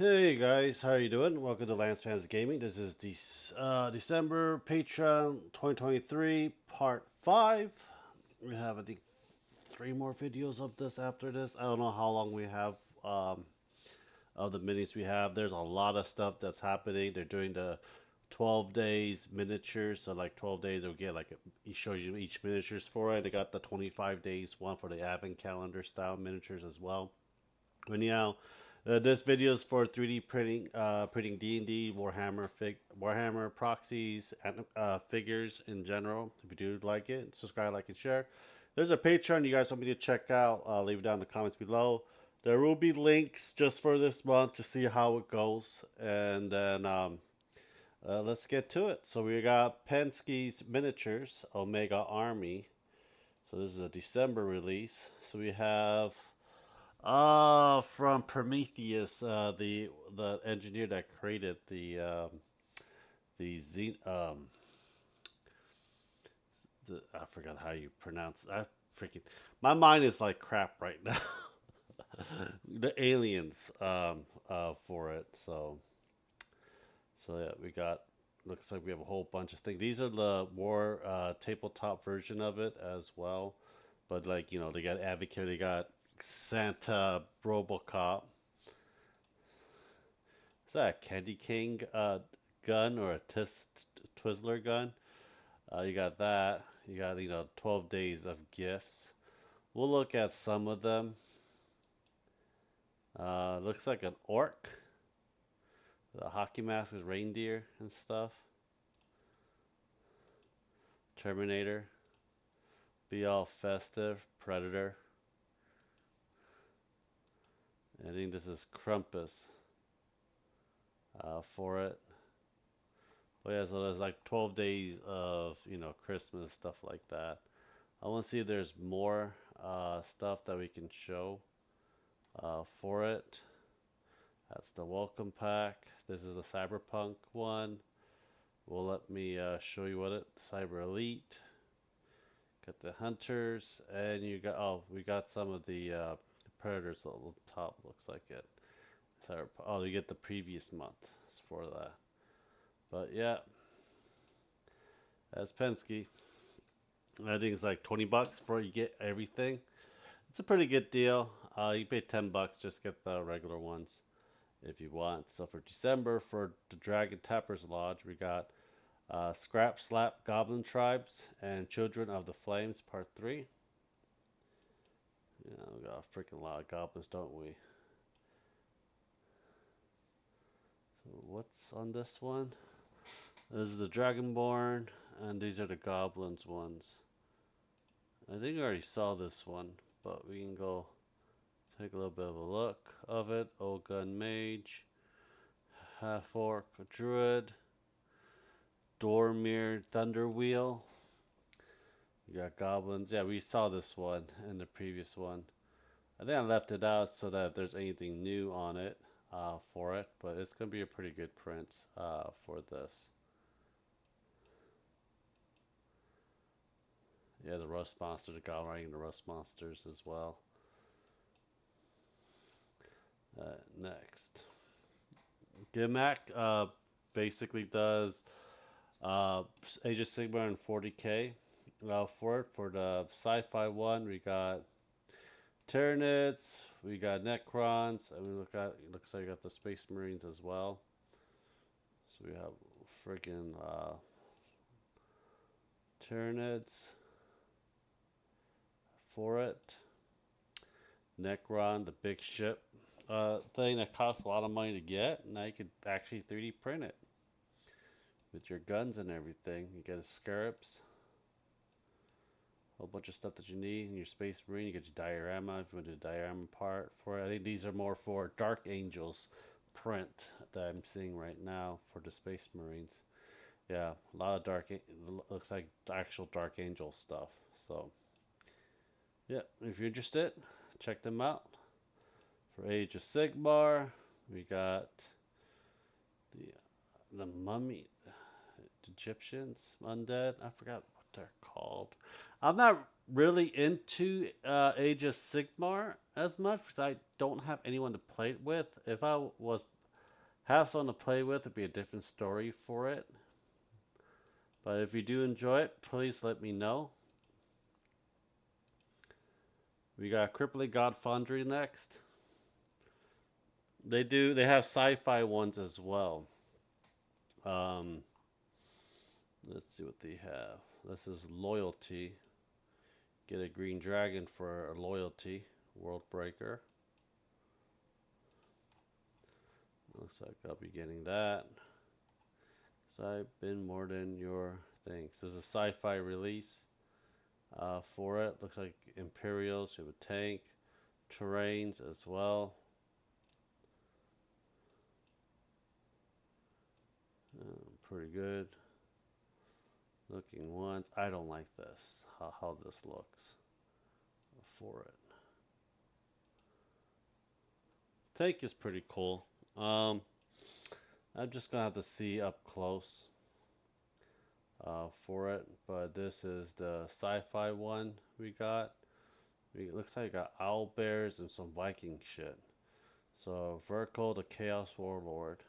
Hey guys, how are you doing? Welcome to Lance Fans Gaming. This is December Patreon 2023 Part 5. We have, I think, three more videos of this after this. I don't know how long we have um, of the minis we have. There's a lot of stuff that's happening. They're doing the 12 days miniatures. So, like, 12 days, they'll get, like, he shows you each miniatures for it. They got the 25 days one for the Advent calendar style miniatures as well. Anyhow, this video is for 3D printing D&D, Warhammer proxies, and figures in general. If you do like it, subscribe, like, and share. There's a Patreon you guys want me to check out. Leave it down in the comments below. There will be links just for this month to see how it goes, and then let's get to it. So we got Penske's Miniatures Omega Army. So this is a December release. So we have from Prometheus, the engineer that created the I forgot how you pronounce it. I freaking my mind is like crap right now. The aliens for it. So yeah, we got looks like we have a whole bunch of things. These are the more tabletop version of it as well. But like they got Advocate, they got Santa, Robocop. Is that a Candy King gun or a Twizzler gun? You got that. You got 12 days of gifts. We'll look at some of them. Looks like an orc. The hockey mask is reindeer and stuff. Terminator. Be all festive. Predator. I think this is Krampus for it. But yeah, so there's like 12 days of Christmas stuff like that. I want to see if there's more stuff that we can show for it. That's the welcome pack. This is the Cyberpunk one. Will let me show you what it. Cyber Elite. Got the Hunters, and you got we got some of the Predators on the top. Looks like it. You get the previous month for that. But yeah, that's Penske. I think it's like $20 for you get everything. It's a pretty good deal. You pay $10, just get the regular ones if you want. So for December, for the Dragon Tappers Lodge, we got Scrap Slap Goblin Tribes and Children of the Flames Part 3. Yeah, we got a freaking lot of goblins, don't we? So what's on this one? This is the Dragonborn, and these are the goblins ones. I think I already saw this one, but we can go take a little bit of a look of it. Old Gun Mage, Half Orc Druid, Dormir Thunderwheel. You got goblins. Yeah, we saw this one in the previous one. I think I left it out so that if there's anything new on it for it, but it's going to be a pretty good print for this. Yeah, the Rust Monster, the Goblin Riding the Rust Monsters as well. Next. Gimac basically does Age of Sigmar and 40k for it. For the sci-fi one, we got Tyranids, we got Necrons, and we look at it looks like we got the Space Marines as well. So we have freaking Tyranids for it. Necron, the big ship thing that costs a lot of money to get. Now you could actually 3D print it with your guns and everything. You get a scarabs, a whole bunch of stuff that you need in your Space Marine. You get your diorama if you want to do the diorama part for it. I think these are more for Dark Angels print that I'm seeing right now for the Space Marines. Yeah, a lot of looks like actual Dark Angel stuff. So yeah, if you're interested, check them out. For Age of Sigmar, we got the mummy, Egyptians, undead. I forgot what they're called. I'm not really into Age of Sigmar as much because I don't have anyone to play it with. If I was have someone to play with, it'd be a different story for it. But if you do enjoy it, please let me know. We got Crippling God Foundry next. They have sci-fi ones as well. Um, let's see what they have. This is Loyalty. Get a green dragon for a Loyalty. World Breaker. Looks like I'll be getting that. So I've been more than your thing. So there's a sci-fi release for it. Looks like Imperials. We have a tank. Terrains as well. Pretty good. Looking ones. I don't like this. How this looks for it. Tank is pretty cool. I'm just gonna have to see up close for it. But this is the sci-fi one we got. It looks like we got owl bears and some Viking shit. So Vertical, the Chaos Warlord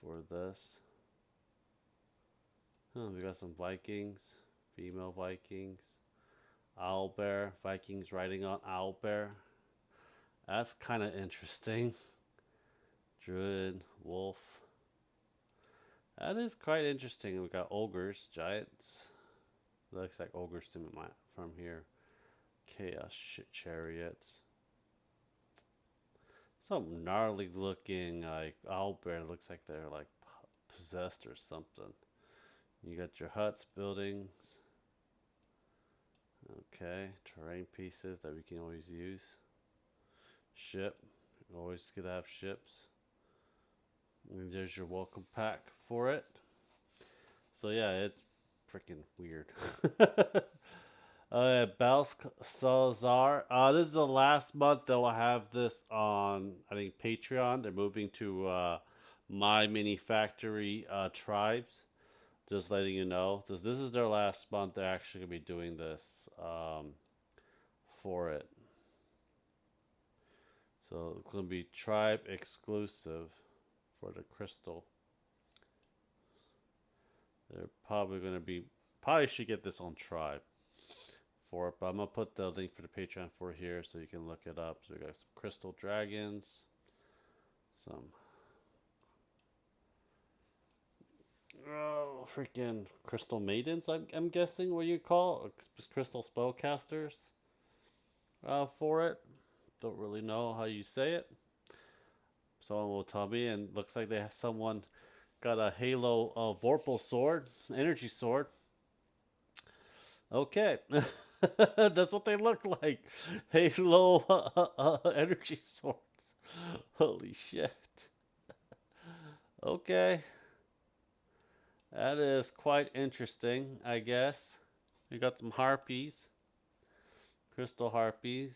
for this. We got some Vikings, female Vikings, Owlbear, Vikings riding on Owlbear. That's kind of interesting. Druid, Wolf. That is quite interesting. We got Ogres, Giants. Looks like Ogres to me from here. Chaos Chariots. Some gnarly looking like Owlbear. Looks like they're like possessed or something. You got your huts, buildings. Okay, terrain pieces that we can always use. Ship, always good to have ships. And there's your welcome pack for it. So yeah, it's freaking weird. Balthazar. This is the last month they'll have this on, I think, Patreon. They're moving to My Mini Factory Tribes. Just letting you know. This is their last month. They're actually going to be doing this for it. So it's going to be tribe exclusive for the crystal. They're probably going to be, probably should get this on tribe for it. But I'm going to put the link for the Patreon for here so you can look it up. So we got some crystal dragons. Some freaking crystal maidens, I'm guessing what you call crystal spellcasters for it. Don't really know how you say it. Someone will tell me, and looks like they have someone got a Halo Vorpal sword, energy sword. Okay, that's what they look like. Halo energy swords. Holy shit. Okay. That is quite interesting, I guess. We got some harpies. Crystal harpies.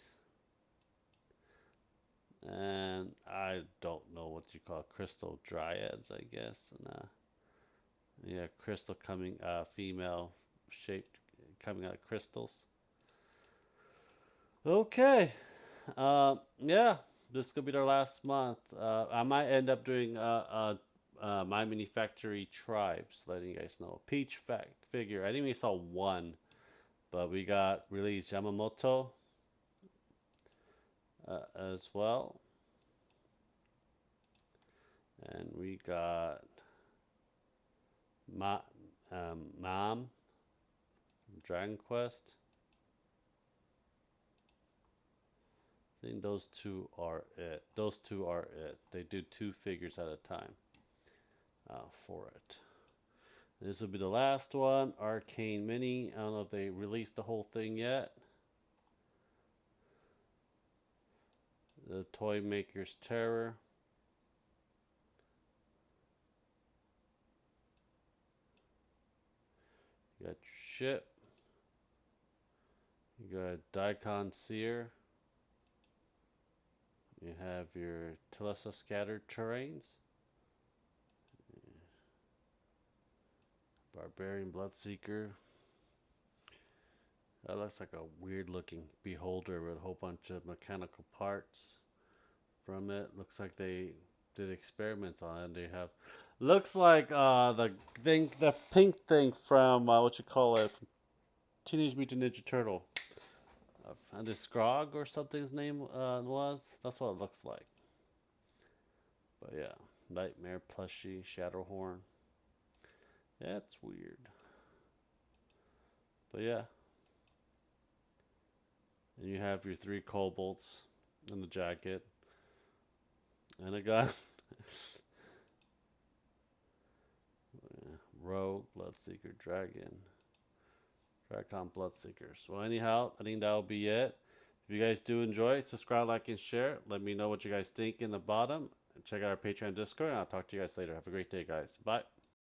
And I don't know what you call crystal dryads, I guess. And, yeah, crystal coming, female shaped, coming out of crystals. Okay. Yeah, this could be their last month. I might end up doing My Mini Factory Tribes, letting you guys know. Peach figure. I think we saw one, but we got released Yamamoto as well. And we got Mom from Dragon Quest. I think those two are it. Those two are it. They do 2 figures at a time for it. This will be the last one. Arcane Mini. I don't know if they released the whole thing yet. The Toy Maker's Terror. You got your ship. You got Daikon Seer. You have your Telesa Scattered Terrains. Barbarian Bloodseeker. That looks like a weird looking beholder with a whole bunch of mechanical parts from it. Looks like they did experiments on it. And they have looks like the pink thing from what you call it, from Teenage Mutant Ninja Turtle. And the Scrog or something his name was. That's what it looks like. But yeah, Nightmare plushie, Shadowhorn. Yeah, it's weird. But yeah. And you have your 3 kobolds in the jacket. And a gun. Rogue, Bloodseeker, Dragon. Dracon Bloodseekers. Well, anyhow, I think that'll be it. If you guys do enjoy, subscribe, like, and share. Let me know what you guys think in the bottom. And check out our Patreon Discord, and I'll talk to you guys later. Have a great day, guys. Bye.